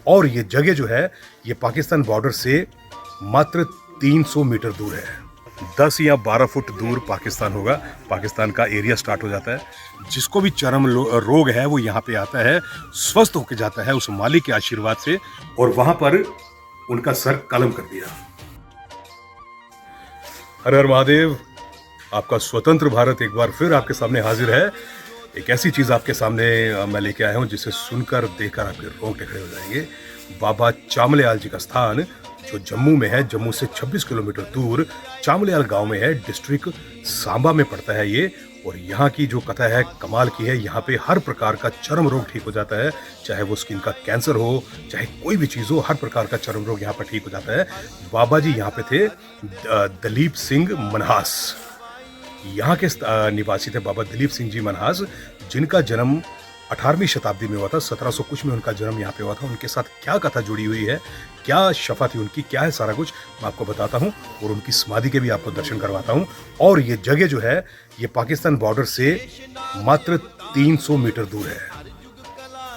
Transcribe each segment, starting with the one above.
और ये जगह जो है ये पाकिस्तान बॉर्डर से मात्र 300 मीटर दूर है। 10 या 12 फुट दूर पाकिस्तान होगा, पाकिस्तान का एरिया स्टार्ट हो जाता है। जिसको भी चरम रोग है वो यहाँ पे आता है, स्वस्थ होकर जाता है उस मालिक के आशीर्वाद से, और वहां पर उनका सर कलम कर दिया। हर हर महादेव। आपका स्वतंत्र भारत एक बार फिर आपके सामने हाजिर है। एक ऐसी चीज़ आपके सामने मैं लेके आया हूँ जिसे सुनकर देखकर आपके रोंगटे खड़े हो जाएंगे। बाबा चामलियाल जी का स्थान जो जम्मू में है, जम्मू से 26 किलोमीटर दूर चामलियाल गांव में है, डिस्ट्रिक्ट सांबा में पड़ता है ये। और यहाँ की जो कथा है कमाल की है। यहाँ पे हर प्रकार का चर्म रोग ठीक हो जाता है, चाहे वो स्किन का कैंसर हो, चाहे कोई भी चीज़ हो, हर प्रकार का चर्म रोग यहाँ पर ठीक हो जाता है। बाबा जी यहाँ पे थे दलीप सिंह मनहास, यहाँ के निवासी थे बाबा दलीप सिंह जी मनहास, जिनका जन्म 18वीं शताब्दी में हुआ था। 1700 कुछ में उनका जन्म यहाँ पे हुआ था। उनके साथ क्या कथा जुड़ी हुई है, क्या शफा थी उनकी, क्या है, सारा कुछ मैं आपको बताता हूँ और उनकी समाधि के भी आपको दर्शन करवाता हूँ। और ये जगह जो है ये पाकिस्तान बॉर्डर से मात्र 300 मीटर दूर है।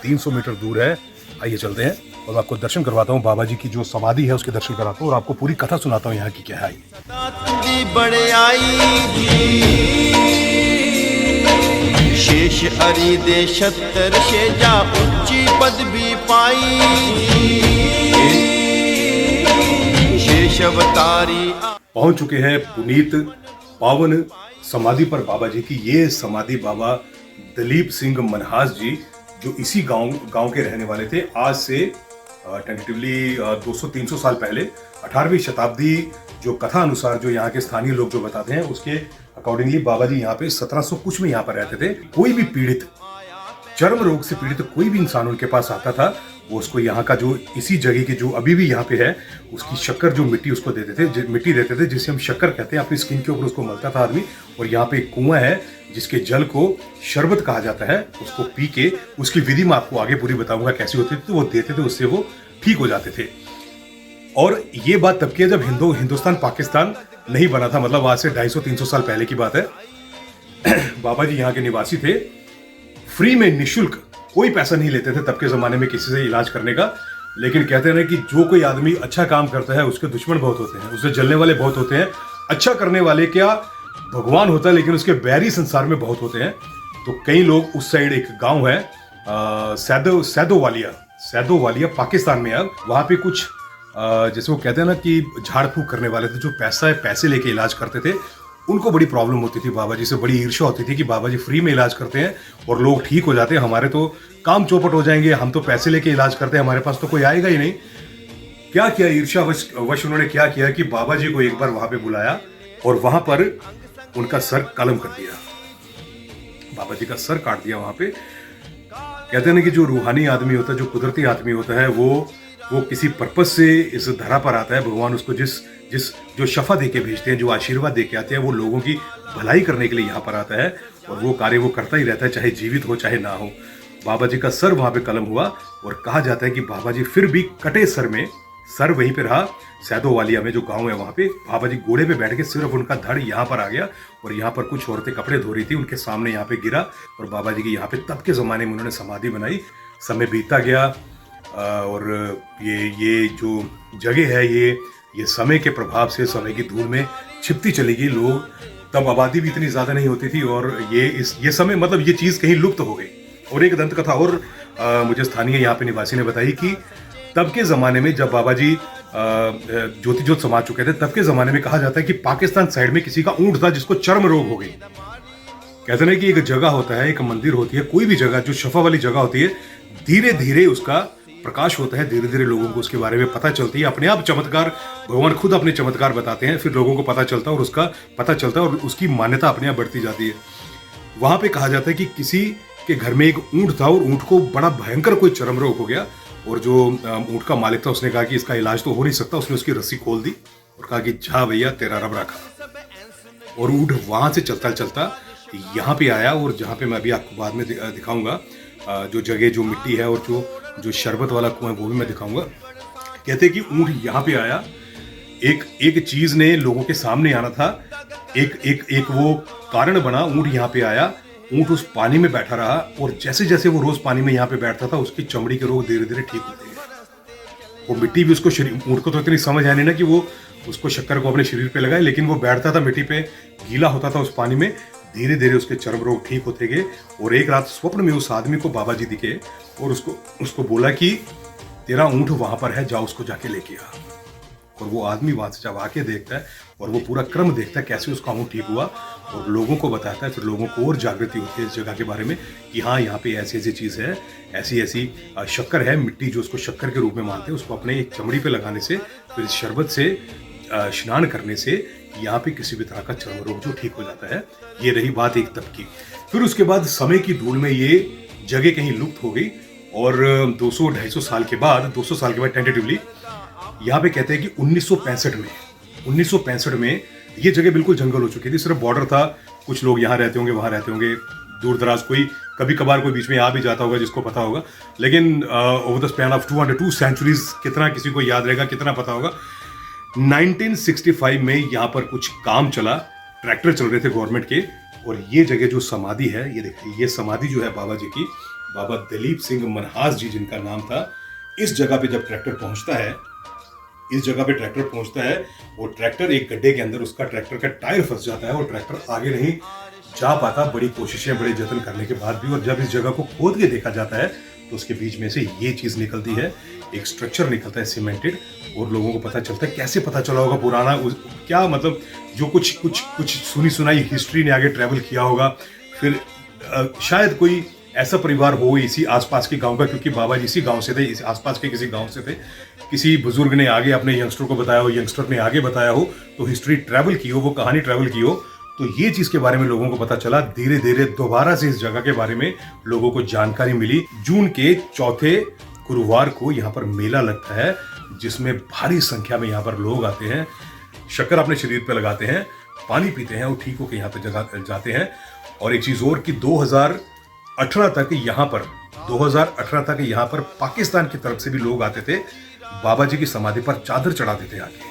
300 मीटर दूर है। आइए चलते हैं और आपको दर्शन करवाता हूँ। बाबा जी की जो समाधि है उसके दर्शन कराता हूँ और आपको पूरी कथा सुनाता हूँ यहाँ की क्या है। शेष अरि दे छतर शेजा ऊंची पदवी पाई, शेष अवतारी। पहुंच चुके हैं पुनीत पावन समाधि पर बाबा जी की। ये समाधि बाबा दलीप सिंह मनहास जी जो इसी गांव के रहने वाले थे। आज से टेंटेटिवली 200-300 साल पहले 18वीं शताब्दी जो कथा अनुसार जो यहाँ के स्थानीय लोग जो बताते हैं उसके अकॉर्डिंगली बाबा जी यहाँ पे 1700 कुछ में यहाँ पर रहते थे। कोई भी पीड़ित, चर्म रोग से पीड़ित कोई भी इंसान उनके पास आता था, वो उसको यहाँ का जो इसी जगह की जो अभी भी यहाँ पे है उसकी शक्कर जो मिट्टी उसको देते थे, मिट्टी देते थे जिसे हम शक्कर कहते हैं। अपनी स्किन के ऊपर उसको मलता था आदमी। और यहाँ पे एक कुआं है जिसके जल को शरबत कहा जाता है। उसको पी के, उसकी विधि मैं आपको आगे पूरी बताऊंगा कैसी होती थी, तो वो देते थे, उससे वो ठीक हो जाते थे। और ये बात तब की है जब हिंदुस्तान पाकिस्तान नहीं बना था, मतलब आज से 250-300 साल पहले की बात है। बाबा जी यहाँ के निवासी थे। फ्री में, निःशुल्क, कोई पैसा नहीं लेते थे तब के जमाने में किसी से इलाज करने का। लेकिन कहते हैं कि जो कोई आदमी अच्छा काम करता है उसके दुश्मन बहुत होते हैं, उससे जलने वाले बहुत होते हैं। अच्छा करने वाले क्या भगवान होता है, लेकिन उसके बैरी संसार में बहुत होते हैं। तो कई लोग उस साइड, एक गांव है सैदोवालिया पाकिस्तान में, अब वहां पे कुछ जैसे वो कहते हैं ना कि झाड़ फूक करने वाले थे जो पैसे लेके इलाज करते थे। उनको बड़ी प्रॉब्लम होती थी, बाबा जी से बड़ी ईर्ष्या होती थी कि बाबा जी फ्री में इलाज करते हैं और लोग ठीक हो जाते हैं, हमारे तो काम चौपट हो जाएंगे, हम तो पैसे लेके इलाज करते हैं, हमारे पास तो कोई आएगा ही नहीं। क्या किया, ईर्ष्या वश उन्होंने क्या किया कि बाबा जी को एक बार वहां पे बुलाया और वहां पर उनका सर कलम कर दिया। बाबा जी का सर काट दिया वहां पे। कहते हैं ना कि जो रूहानी आदमी होता है, जो कुदरती आदमी होता है, वो किसी पर्पज से इस धरा पर आता है। भगवान उसको जो शफा दे के भेजते हैं, जो आशीर्वाद दे के आते हैं, वो लोगों की भलाई करने के लिए यहाँ पर आता है और वो कार्य वो करता ही रहता है, चाहे जीवित हो चाहे ना हो। बाबा जी का सर वहां पे कलम हुआ और कहा जाता है कि बाबा जी फिर भी कटे सर में, सर वहीं पे रहा। सैदोवालिया में जो गांव है वहां पे बाबा जी घोड़े पे बैठ के, सिर्फ उनका धड़ यहाँ पर आ गया और यहाँ पर कुछ औरतें कपड़े धो रही थी, उनके सामने यहाँ पे गिरा और बाबा जी की यहाँ पे तब के जमाने में उन्होंने समाधि बनाई। समय बीतता गया और ये जो जगह है ये समय के प्रभाव से, समय की धूल में छिपती चली गई। लोग, तब आबादी भी इतनी ज्यादा नहीं होती थी और ये समय, मतलब ये चीज कहीं लुप्त हो गई। और एक दंत कथा और मुझे स्थानीय यहाँ पे निवासी ने बताई कि तब के ज़माने में जब बाबा जी ज्योति ज्योत समा चुके थे, तब के ज़माने में कहा जाता है कि पाकिस्तान साइड में किसी का ऊंट था जिसको चर्म रोग हो गई। कहते हैं कि एक जगह होता है, एक मंदिर होती है, कोई भी जगह जो शफा वाली जगह होती है, धीरे धीरे उसका प्रकाश होता है, धीरे धीरे लोगों को उसके बारे में पता चलती है। अपने आप चमत्कार, भगवान खुद अपने चमत्कार बताते हैं, फिर लोगों को पता चलता है और उसका पता चलता है और उसकी मान्यता अपने आप बढ़ती जाती है। वहां पे कहा जाता है कि किसी के घर में एक ऊंट था और ऊंट को बड़ा भयंकर कोई चर्म रोग हो गया और जो ऊंट का मालिक था उसने कहा कि इसका इलाज तो हो नहीं सकता। उसने उसकी रस्सी खोल दी और कहा कि जा भैया तेरा रब रखा। और ऊंट वहां से चलता चलता यहाँ पे आया और जहाँ पे मैं अभी आपको बाद में दिखाऊंगा, जो जगह, जो मिट्टी है और जो शरबत वाला कुआं वो भी मैं दिखाऊंगा। कहते हैं कि ऊंट यहाँ पे आया, एक चीज ने लोगों के सामने आना था, एक वो कारण बना। ऊंट यहाँ पे आया, ऊंट उस पानी में बैठा रहा और जैसे जैसे वो रोज पानी में यहाँ पे बैठता था उसकी चमड़ी के रोग धीरे धीरे ठीक होते गए। वो मिट्टी भी उसको शरीर, ऊँट को तो इतनी समझ है नहीं ना कि वो उसको शक्कर को अपने शरीर पे लगाए, लेकिन वो बैठता था मिट्टी पे, गीला होता था उस पानी में, धीरे धीरे उसके चर्म रोग ठीक होते गए। और एक रात स्वप्न में उस आदमी को बाबा जी दिखे और उसको बोला कि तेरा ऊँट वहां पर है, जाओ उसको जाके लेके आ। और वो आदमी वहां से जब आके देखता है और वो पूरा क्रम देखता है कैसे उसका ऊँट ठीक हुआ और लोगों को बताता है, फिर लोगों को और जागृति होती है इस जगह के बारे में कि हाँ यहाँ पे ऐसी ऐसी चीज़ है, ऐसी ऐसी शक्कर है, मिट्टी जो उसको शक्कर के रूप में मानते हैं, उसको अपने एक चमड़ी पे लगाने से, फिर शरबत से स्नान करने से यहाँ पे किसी भी तरह का चर्म रोग जो ठीक हो जाता है। ये रही बात एक तब की। फिर उसके बाद समय की धूल में ये जगह कहीं लुप्त हो गई और 200-250 साल के बाद, 200 साल के बाद टेंटेटिवली यहाँ पे कहते हैं कि 1965 में ये जगह बिल्कुल जंगल हो चुकी थी, सिर्फ बॉर्डर था, कुछ लोग यहाँ रहते होंगे, वहाँ रहते होंगे, दूर दराज कोई कभी कभार कोई बीच में आ भी जाता होगा जिसको पता होगा, लेकिन over the span of 202 centuries कितना किसी को याद रहेगा, कितना पता होगा। 1965 में यहाँ पर कुछ काम चला, ट्रैक्टर चल रहे थे गवर्नमेंट के, और ये जगह जो समाधि है, ये देखिए, ये समाधि जो है बाबा जी की, बाबा दलीप सिंह मनहास जी जिनका नाम था, इस जगह पे जब ट्रैक्टर पहुंचता है, इस जगह पे ट्रैक्टर पहुंचता है, वो ट्रैक्टर एक गड्ढे के अंदर, उसका ट्रैक्टर का टायर फंस जाता है और ट्रैक्टर आगे नहीं जा पाता, बड़ी कोशिशें, बड़े जतन करने के बाद भी। और जब इस जगह को खोद के देखा जाता है तो उसके बीच में से ये चीज निकलती है, एक स्ट्रक्चर निकलता है सीमेंटेड, और लोगों को पता चलता है, कैसे पता चला होगा पुराना, क्या मतलब जो कुछ सुनी सुनाई हिस्ट्री ने आगे ट्रैवल किया होगा, फिर शायद कोई ऐसा परिवार हो इसी आसपास के गांव का, क्योंकि बाबा जी इसी गांव से थे, इस आसपास के किसी गांव से थे, किसी बुजुर्ग ने आगे अपने यंगस्टर को बताया हो, यंगस्टर ने आगे बताया हो, तो हिस्ट्री ट्रैवल की हो, वो कहानी ट्रैवल की हो, तो ये चीज के बारे में लोगों को पता चला। धीरे धीरे दोबारा से इस जगह के बारे में लोगों को जानकारी मिली। जून के चौथे गुरुवार को यहाँ पर मेला लगता है, जिसमें भारी संख्या में यहाँ पर लोग आते हैं, शक्कर अपने शरीर पर लगाते हैं, पानी पीते हैं और ठीक होकर यहाँ पर जगह जाते हैं। और एक चीज और कि 2018 तक यहाँ पर पाकिस्तान की तरफ से भी लोग आते थे, बाबा जी की समाधि पर चादर चढ़ाते थे आके,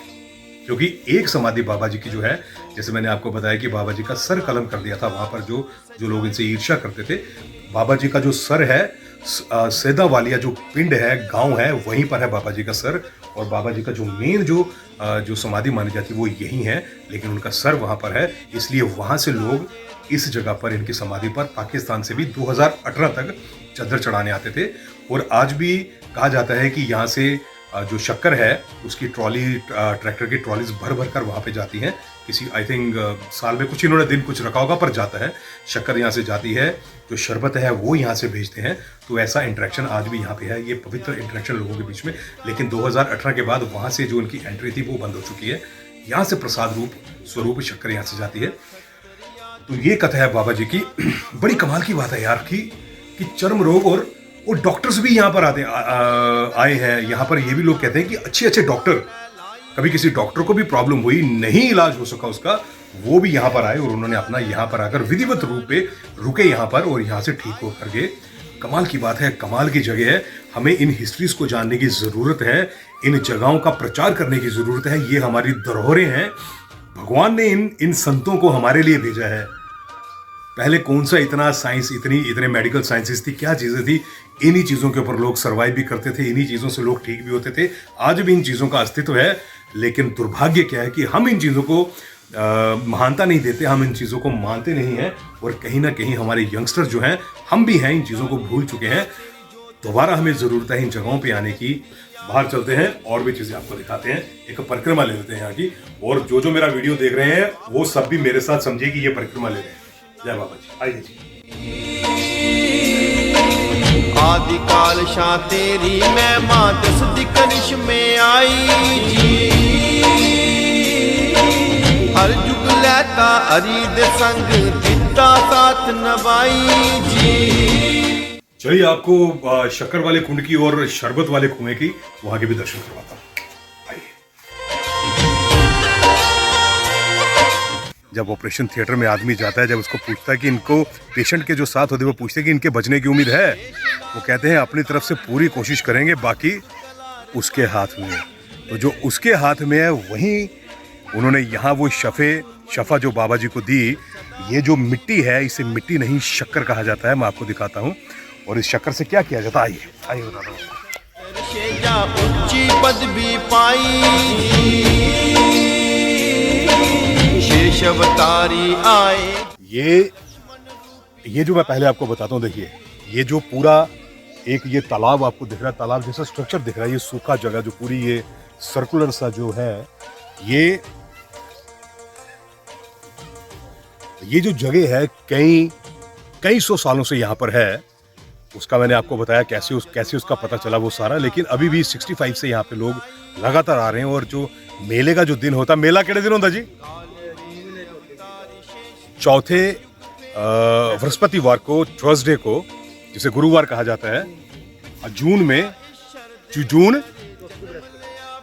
क्योंकि एक समाधि बाबा जी की जो है, जैसे मैंने आपको बताया कि बाबा जी का सर कलम कर दिया था, वहां पर जो लोग इनसे ईर्ष्या करते थे, बाबा जी का जो सर है, सैदा वालिया जो पिंड है, गांव है, वहीं पर है बाबा जी का सर। और बाबा जी का जो मेन जो समाधि मानी जाती है वो यही है, लेकिन उनका सर वहां पर है, इसलिए वहां से लोग इस जगह पर, इनकी समाधि पर, पाकिस्तान से भी 2018 तक चादर चढ़ाने आते थे। और आज भी कहा जाता है कि यहाँ से जो शक्कर है उसकी ट्रॉली, ट्रैक्टर की ट्रॉलीज भर भर कर वहाँ पे जाती हैं, किसी आई थिंक साल में कुछ इन्होंने दिन कुछ रखा होगा, पर जाता है, शक्कर यहाँ से जाती है, जो शरबत है वो यहाँ से भेजते हैं। तो ऐसा इंटरेक्शन आज भी यहाँ पे है, ये पवित्र इंटरेक्शन लोगों के बीच में। लेकिन 2018 के बाद वहाँ से जो उनकी एंट्री थी वो बंद हो चुकी है, यहाँ से प्रसाद स्वरूप शक्कर यहाँ से जाती है। तो ये कथा है बाबा जी की। बड़ी कमाल की बात है यार कि चर्म रोग और डॉक्टर्स भी यहाँ पर आए हैं। यहाँ पर ये भी लोग कहते हैं कि अच्छे डॉक्टर, कभी किसी डॉक्टर को भी प्रॉब्लम हुई, नहीं इलाज हो सका उसका, वो भी यहाँ पर आए और उन्होंने अपना यहाँ पर आकर विधिवत रूप पे रुके यहाँ पर और यहाँ से ठीक होकर गए। कमाल की बात है, कमाल की जगह है। हमें इन हिस्ट्रीज को जानने की जरूरत है, इन जगहों का प्रचार करने की जरूरत है। ये हमारी धरोहरें हैं, भगवान ने इन संतों को हमारे लिए भेजा है। पहले कौन सा इतना साइंस, इतने मेडिकल साइंसेस थी, क्या चीजें थी, इन्हीं चीजों के ऊपर लोग सर्वाइव भी करते थे, इन्हीं चीजों से लोग ठीक भी होते थे। आज भी इन चीजों का अस्तित्व है, लेकिन दुर्भाग्य क्या है कि हम इन चीजों को महानता नहीं देते, हम इन चीजों को मानते नहीं हैं, और कहीं ना कहीं हमारे यंगस्टर जो हैं, हम भी हैं, इन चीजों को भूल चुके हैं। दोबारा हमें जरूरत है इन जगहों पे आने की। बाहर चलते हैं और भी चीजें आपको दिखाते हैं, एक परिक्रमा ले लेते हैं यहाँ की। और जो मेरा वीडियो देख रहे हैं वो सब भी मेरे साथ समझे कि ये परिक्रमा ले रहे हैं। जय बाबा जी, आइए जी। आदि काल शाह तेरी महिमा दस दिकनिश में आई जी, हर जुग लैता अरीद संग दिता साथ नवाई जी। चलिए आपको शक्कर वाले कुंड की और शरबत वाले कुएं की वहां के भी दर्शन करवाता हूँ। जब ऑपरेशन थिएटर में आदमी जाता है, जब उसको पूछता है कि इनको, पेशेंट के जो साथ होते हैं वो पूछते हैं कि इनके बचने की उम्मीद है, वो कहते हैं अपनी तरफ से पूरी कोशिश करेंगे, बाकी उसके हाथ में है। तो जो उसके हाथ में है वहीं उन्होंने यहाँ वो शफा जो बाबा जी को दी, ये जो मिट्टी है, इसे मिट्टी नहीं शक्कर कहा जाता है। मैं आपको दिखाता हूँ। और इस शक्कर से क्या किया जाता है, आइए बताता हूँ। शेजा ऊंची पदवी पाई शेष अवतारी आए। ये जो मैं पहले आपको बताता हूँ, देखिए ये जो पूरा एक ये तालाब आपको दिख रहा है, तालाब जैसा स्ट्रक्चर दिख रहा है, ये सूखा जगह जो पूरी ये सर्कुलर सा जो है, ये जो जगह है कई सौ सालों से यहाँ पर है। उसका मैंने आपको बताया कैसे उसका पता चला वो सारा। लेकिन अभी भी 65 से यहाँ पे लोग लगातार आ रहे हैं। और जो मेले का जो दिन होता है, मेला कितने दिन होता जी? चौथे बृहस्पतिवार को, थर्सडे को, जिसे गुरुवार कहा जाता है, जून में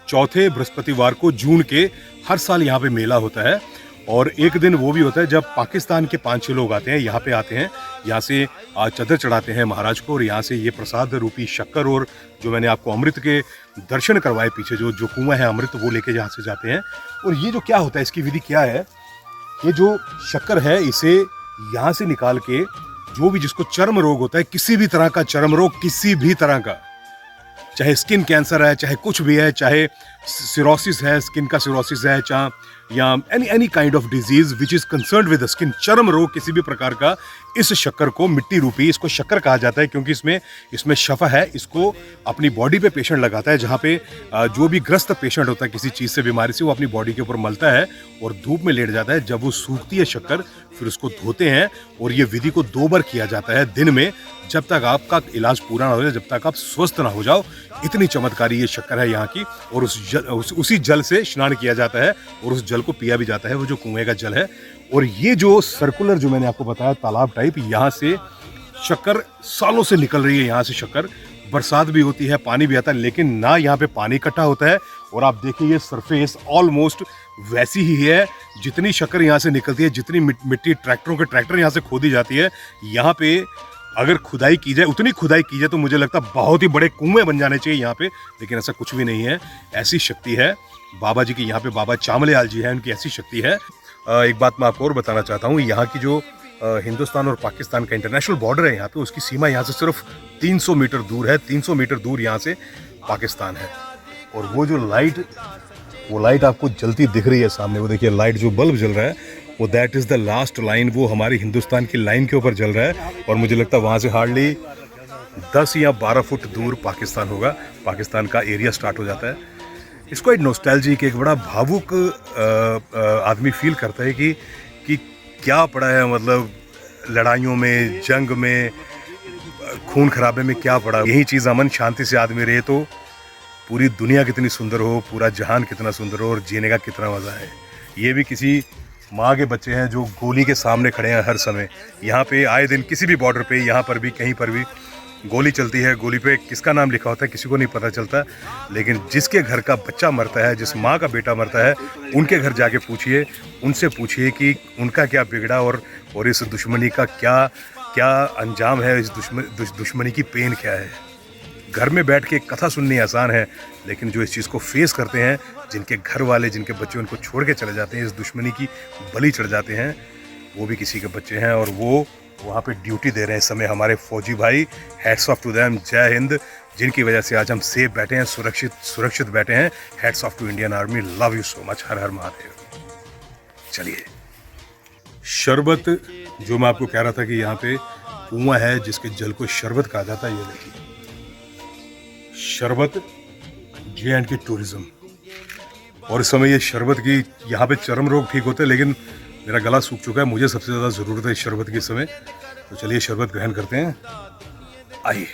चौथे बृहस्पतिवार को जून के हर साल यहाँ पे मेला होता है। और एक दिन वो भी होता है जब पाकिस्तान के 5-6 लोग आते हैं, यहाँ पे आते हैं, यहाँ से चादर चढ़ाते हैं महाराज को, और यहाँ से ये प्रसाद रूपी शक्कर और जो मैंने आपको अमृत के दर्शन करवाए पीछे, जो कुआं है अमृत, वो लेके यहाँ से जाते हैं। और ये जो क्या होता है, इसकी विधि क्या है, ये जो शक्कर है इसे यहाँ से निकाल के, जो भी जिसको चर्म रोग होता है, किसी भी तरह का चर्म रोग, किसी भी तरह का, चाहे स्किन कैंसर है, चाहे कुछ भी है, चाहे सिरोसिस है, स्किन का सिरोसिस है, चाहे या any kind of disease which is concerned with the skin, चर्म रोग किसी भी प्रकार का, इस शक्कर को, मिट्टी रूपी, इसको शक्कर कहा जाता है क्योंकि इसमें शफा है। इसको अपनी बॉडी पे पेशेंट लगाता है, जहाँ पे जो भी ग्रस्त पेशेंट होता है किसी चीज़ से, बीमारी से, वो अपनी बॉडी के ऊपर मलता है और धूप में लेट जाता है। जब वो सूखती है शक्कर, फिर उसको धोते हैं। और ये विधि को 2 बार किया जाता है दिन में, जब तक आपका इलाज पूरा ना हो जाए, जब तक आप स्वस्थ ना हो जाओ। इतनी चमत्कारी ये शक्कर है यहाँ की। और उसी जल से स्नान किया जाता है और उस जल को पिया भी जाता है, वो जो कुएं का जल है। और ये जो सर्कुलर जो मैंने आपको बताया तालाब टाइप, यहाँ से शक्कर सालों से निकल रही है। यहाँ से शक्कर, बरसात भी होती है, पानी भी आता है, लेकिन ना यहाँ पे पानी इकट्ठा होता है। और आप देखिए ये सरफेस ऑलमोस्ट वैसी ही है जितनी शक्कर यहाँ से निकलती है, जितनी मिट्टी ट्रैक्टर यहाँ से खोदी जाती है। यहाँ पे अगर खुदाई की जाए, उतनी खुदाई की जाए, तो मुझे लगता है बहुत ही बड़े कुएं बन जाने चाहिए यहाँ पे, लेकिन ऐसा कुछ भी नहीं है। ऐसी शक्ति है बाबा जी की यहाँ पे, बाबा चामलियाल जी हैं, उनकी ऐसी शक्ति है। एक बात मैं आपको और बताना चाहता हूँ, यहाँ की जो हिंदुस्तान और पाकिस्तान का इंटरनेशनल बॉर्डर है यहाँ पे, उसकी सीमा यहाँ से सिर्फ 300 मीटर दूर है। 300 मीटर दूर यहाँ से पाकिस्तान है। और वो जो लाइट आपको जलती दिख रही है सामने, वो देखिए लाइट जो बल्ब जल रहा है, वो that is the last line, वो हमारी हिंदुस्तान की लाइन के ऊपर जल रहा है। और मुझे लगता है वहाँ से हार्डली 10 या 12 फुट दूर पाकिस्तान होगा, पाकिस्तान का एरिया स्टार्ट हो जाता है। इसको एक नॉस्टैल्जिक, एक बड़ा भावुक आदमी फील करता है कि क्या पड़ा है, मतलब लड़ाइयों में, जंग में, खून खराबे में क्या पड़ा। यही चीज़ अमन शांति से आदमी रहे तो पूरी दुनिया कितनी सुंदर हो, पूरा जहान कितना सुंदर हो, और जीने का कितना मज़ा है। ये भी किसी माँ के बच्चे हैं जो गोली के सामने खड़े हैं हर समय। यहाँ पे आए दिन किसी भी बॉर्डर पे, यहाँ पर भी, कहीं पर भी गोली चलती है। गोली पे किसका नाम लिखा होता है किसी को नहीं पता चलता, लेकिन जिसके घर का बच्चा मरता है, जिस माँ का बेटा मरता है, उनके घर जाके पूछिए, उनसे पूछिए कि उनका क्या बिगड़ा और इस दुश्मनी का क्या अंजाम है, इस दुश्मनी की पेन क्या है। घर में बैठ के कथा सुननी आसान है, लेकिन जो इस चीज़ को फेस करते हैं, जिनके घर वाले, जिनके बच्चे उनको छोड़ के चले जाते हैं, इस दुश्मनी की बलि चढ़ जाते हैं, वो भी किसी के बच्चे हैं। और वो वहाँ पे ड्यूटी दे रहे हैं इस समय हमारे फौजी भाई। हैट्स ऑफ टू देम, जय हिंद, जिनकी वजह से आज हम सेफ बैठे हैं, सुरक्षित बैठे हैं। Hats off to Indian army, love you so much, हर हर महादेव। चलिए, शरबत जो मैं आपको कह रहा था कि यहाँ पे कुआं है जिसके जल को शरबत कहा जाता है, ये देखिए शरबत, J&K टूरिज्म। और इस समय ये शरबत की, यहाँ पे चर्म रोग ठीक होते हैं, लेकिन मेरा गला सूख चुका है, मुझे सबसे ज़्यादा ज़रूरत है इस शरबत की इस समय। तो चलिए शरबत ग्रहण करते हैं, आइए।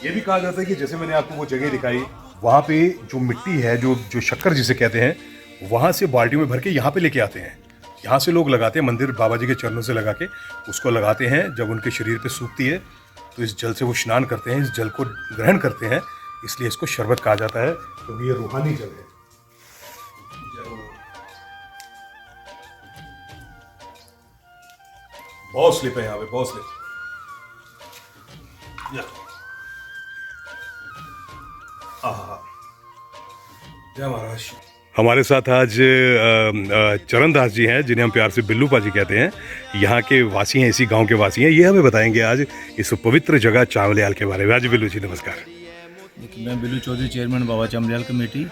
ये भी कहा जाता है कि जैसे मैंने आपको वो जगह दिखाई, वहाँ पे जो मिट्टी है, जो शक्कर जिसे कहते हैं, वहाँ से बाल्टी में भर के यहाँ पे लेके आते हैं। यहाँ से लोग लगाते हैं, मंदिर बाबा जी के चरणों से लगा के उसको लगाते हैं। जब उनके शरीर पे सूखती है तो इस जल से वो स्नान करते हैं, इस जल को ग्रहण करते हैं, इसलिए इसको शरबत कहा जाता है, क्योंकि ये रूहानी जल है। बहुत स्लिप है यहाँ पे, बहुत स्लिप। जय महाराज। हमारे साथ आज चरण दास जी हैं, जिन्हें हम प्यार से बिल्लू पाजी कहते हैं। यहाँ के वासी हैं, इसी गांव के वासी हैं। ये हमें बताएंगे आज इस पवित्र जगह चावलियाल के बारे में। आज बिल्लू जी नमस्कार। देखिए, मैं बिल्लू चौधरी, चेयरमैन बाबा चावलियाल कमेटी।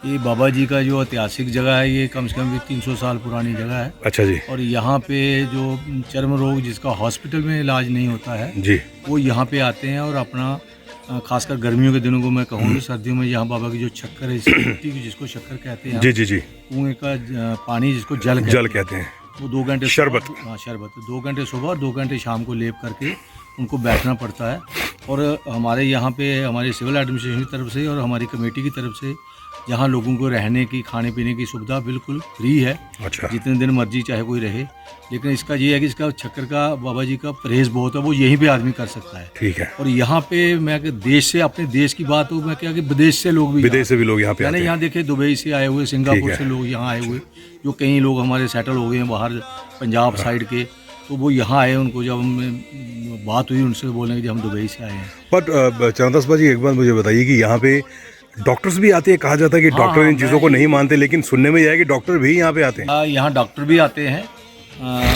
ये बाबा जी का जो ऐतिहासिक जगह है, ये कम से कम 300 साल पुरानी जगह है। अच्छा जी। और यहाँ पे जो चर्म रोग जिसका हॉस्पिटल में इलाज नहीं होता है जी, वो यहाँ पे आते हैं और अपना खासकर गर्मियों के दिनों को मैं कहूँगी, सर्दियों में यहाँ बाबा की जो शक्कर है, इस मिट्टी की जिसको शक्कर कहते हैं, जी जी जी, कुएं का पानी जिसको जल कहते हैं, वो 2 घंटे शरबत, हाँ शरबत 2 घंटे सुबह और 2 घंटे शाम को लेप करके उनको बैठना पड़ता है। और हमारे यहाँ पे हमारे सिविल एडमिनिस्ट्रेशन की तरफ से और हमारी कमेटी की तरफ से यहाँ लोगों को रहने की, खाने पीने की सुविधा बिल्कुल फ्री है। अच्छा। जितने दिन मर्जी चाहे कोई रहे। लेकिन इसका ये है कि इसका शक्कर का बाबा जी का परहेज बहुत है, वो यहीं पे आदमी कर सकता है। ठीक है। और यहाँ पे मैं देश से, अपने देश की बात हो, मैं क्या कि विदेश से लोग भी, विदेश से भी लोग यहाँ पे मैंने यहाँ देखे, दुबई से आए हुए, सिंगापुर से लोग यहाँ आए हुए, जो कई लोग हमारे सेटल हो गए हैं बाहर पंजाब साइड के, तो वो यहाँ आए। उनको जब हम बात हुई उनसे, बोलेंगे कि हम दुबई से आए हैं। बट चरणदास भाजी, एक बात मुझे बताइए कि यहाँ पे डॉक्टर्स भी आते हैं। कहा जाता है कि डॉक्टर इन चीज़ों को नहीं मानते, लेकिन सुनने में यह है कि डॉक्टर भी यहाँ पे आते हैं। यहाँ डॉक्टर भी आते हैं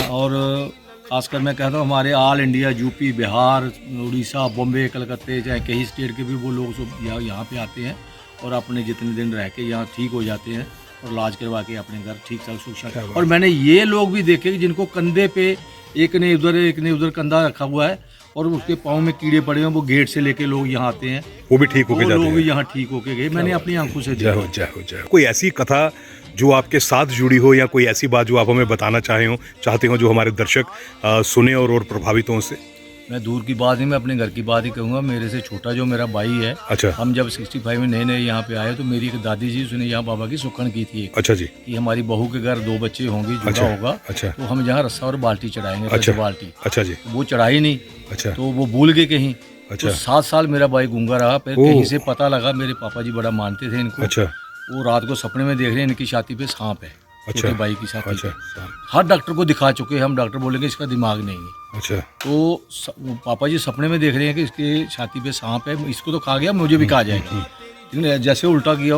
और खासकर मैं कहता हूँ हमारे all India, UP, Bihar, Orissa, Bombay, कलकत्ते, चाहे कई स्टेट के भी वो लोग सब यहाँ पे आते हैं और अपने जितने दिन रह के यहाँ ठीक हो जाते हैं और इलाज करवा के अपने घर ठीक ठाक सुख। और मैंने ये लोग भी देखे कि जिनको कंधे पे एक ने उधर कंधा रखा हुआ है और उसके पाँव में कीड़े पड़े हैं, वो गेट से लेके लोग यहाँ आते हैं, वो भी ठीक होके जाते हैं। लोग भी यहाँ ठीक होके गए, मैंने अपनी आंखों से देखा। कोई ऐसी कथा जो आपके साथ जुड़ी हो, या कोई ऐसी बात जो आप हमें बताना चाहते हो, जो हमारे दर्शक सुने और प्रभावित हों उससे? मैं दूर की बात नहीं, मैं अपने घर की बात ही कहूँगा। मेरे से छोटा जो मेरा भाई है, अच्छा, हम जब 65 में नए यहाँ पे आए तो मेरी एक दादी जी, उसने यहाँ बाबा की सुखन की थी। अच्छा जी। कि हमारी बहू के घर 2 बच्चे होंगे, जुड़ा होगा। अच्छा। तो हम यहाँ रस्सा और बाल्टी चढ़ाएंगे। अच्छा। बाल्टी। अच्छा जी। वो चढ़ाई नहीं। अच्छा। तो वो भूल गए कहीं। अच्छा। तो 7 साल मेरा भाई गूंगा रहा, फिर कहीं से पता लगा, मेरे पापा जी बड़ा मानते थे इनको। अच्छा। वो रात को सपने में देख रहे हैं इनकी छाती पे सांप है। अच्छा। भाई की छाती। अच्छा। हर डॉक्टर को दिखा चुके हैं, हम डॉक्टर बोलेंगे इसका दिमाग नहीं है। अच्छा। तो पापा जी सपने में देख रहे हैं कि इसकी छाती पे सांप है, इसको तो खा गया, मुझे भी खा जाएगी। लेकिन जैसे उल्टा किया,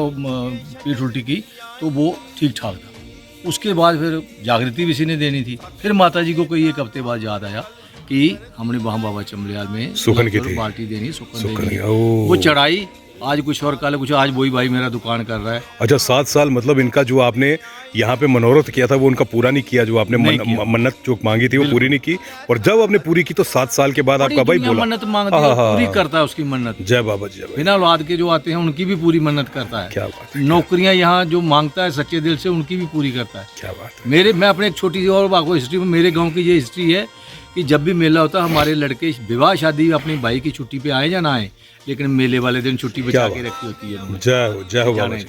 पीठ उल्टी की, तो वो ठीक ठाक था। उसके बाद फिर जागृति भी इसी ने देनी थी। फिर माता जी को कोई 1 हफ्ते बाद याद आया कि हमने वहाँ बाबा चावलियाल में सुखन की थी, बाल्टी देनी, सुखन देनी। वो चढ़ाई, आज कुछ और कल कुछ, आज वही भाई मेरा दुकान कर रहा है। अच्छा, 7 साल मतलब इनका जो आपने यहाँ पे मनोरथ किया था वो उनका पूरा नहीं किया, जो आपने मन्नत जो मांगी थी वो पूरी नहीं की, और जब आपने पूरी की तो 7 साल के बाद आपका भाई बोला मन्नत मांगती है, पूरी करता है उसकी मन्नत। जय बाबा जी। बिना औलाद के जो आते हैं उनकी भी पूरी मन्नत करता है। क्या बात है। नौकरियां यहाँ जो मांगता है सच्चे दिल से, उनकी भी पूरी करता है। क्या बात है। मैं अपने एक छोटी सी और आपको हिस्ट्री में, मेरे गाँव की ये हिस्ट्री है कि जब भी मेला होता है, हमारे लड़के विवाह शादी अपने भाई की छुट्टी पे आए या ना आए, लेकिन मेले वाले दिन छुट्टी बचा के रखी होती है। जय हो बाबा जी,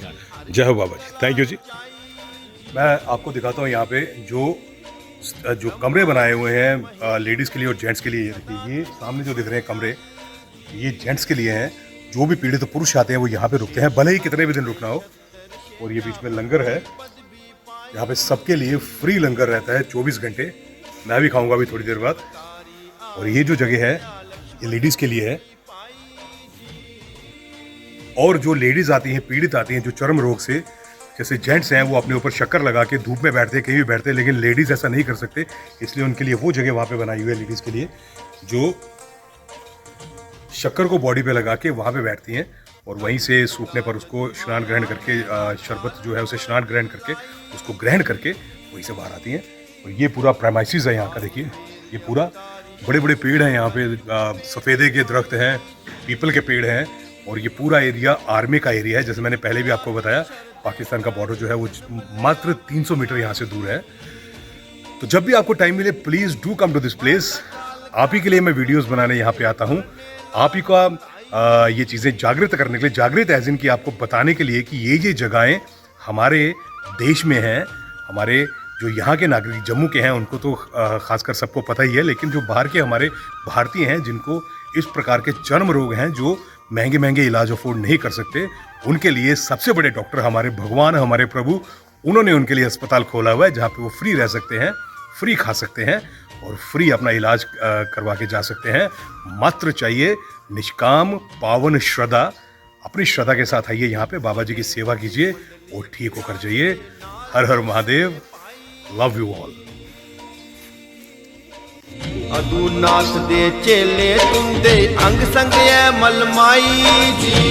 जय हो बाबा जी। थैंक यू जी। मैं आपको दिखाता हूँ यहाँ पे जो कमरे बनाए हुए हैं लेडीज़ के लिए और जेंट्स के लिए। ये सामने जो दिख रहे हैं कमरे, ये जेंट्स के लिए हैं। जो भी पीड़ित पुरुष आते हैं वो यहाँ पे रुकते हैं, भले ही कितने भी दिन रुकना हो। और ये बीच में लंगर है, यहाँ पे सबके लिए फ्री लंगर रहता है 24 घंटे। मैं भी खाऊंगा अभी थोड़ी देर बाद। और ये जो जगह है ये लेडीज़ के लिए है। और जो लेडीज़ आती हैं, पीड़ित आती हैं जो चर्म रोग से, जैसे जेंट्स हैं वो अपने ऊपर शक्कर लगा के धूप में बैठते हैं, कहीं भी बैठते हैं, लेकिन लेडीज़ ऐसा नहीं कर सकते, इसलिए उनके लिए वो जगह वहाँ पे बनाई हुई है लेडीज़ के लिए, जो शक्कर को बॉडी पे लगा के वहाँ पे बैठती हैं और वहीं से सूखने पर उसको स्नान ग्रहण करके, शरबत जो है उसे स्नान ग्रहण करके, उसको ग्रहण करके वहीं से बाहर आती हैं। और ये पूरा प्रेमाइसिस है यहाँ का, देखिए ये पूरा बड़े बड़े पेड़ हैं यहाँ पे, सफ़ेदे के दरख्त हैं, पीपल के पेड़ हैं, और ये पूरा एरिया आर्मी का एरिया है। जैसे मैंने पहले भी आपको बताया, पाकिस्तान का बॉर्डर जो है वो मात्र 300 मीटर यहाँ से दूर है। तो जब भी आपको टाइम मिले, please do come to this place. आप ही के लिए मैं वीडियोस बनाने यहाँ पे आता हूँ, आप ही का ये चीज़ें जागृत करने के लिए, जागृत एज इन की आपको बताने के लिए कि ये जगहें हमारे देश में हैं। हमारे जो यहाँ के नागरिक जम्मू के हैं उनको तो खासकर सबको पता ही है, लेकिन जो बाहर के हमारे भारतीय हैं जिनको इस प्रकार के चर्म रोग हैं, जो महंगे महंगे इलाज अफोर्ड नहीं कर सकते, उनके लिए सबसे बड़े डॉक्टर हमारे भगवान, हमारे प्रभु, उन्होंने उनके लिए अस्पताल खोला हुआ है जहाँ पे वो फ्री रह सकते हैं, फ्री खा सकते हैं और फ्री अपना इलाज करवा के जा सकते हैं। मात्र चाहिए निष्काम पावन श्रद्धा। अपनी श्रद्धा के साथ आइए यहाँ पे, बाबा जी की सेवा कीजिए और ठीक होकर जाइए। हर हर महादेव, लव यू ऑल। अदूनाथ दे चेले तुंदे अंग संग ऐ मलमाई जी।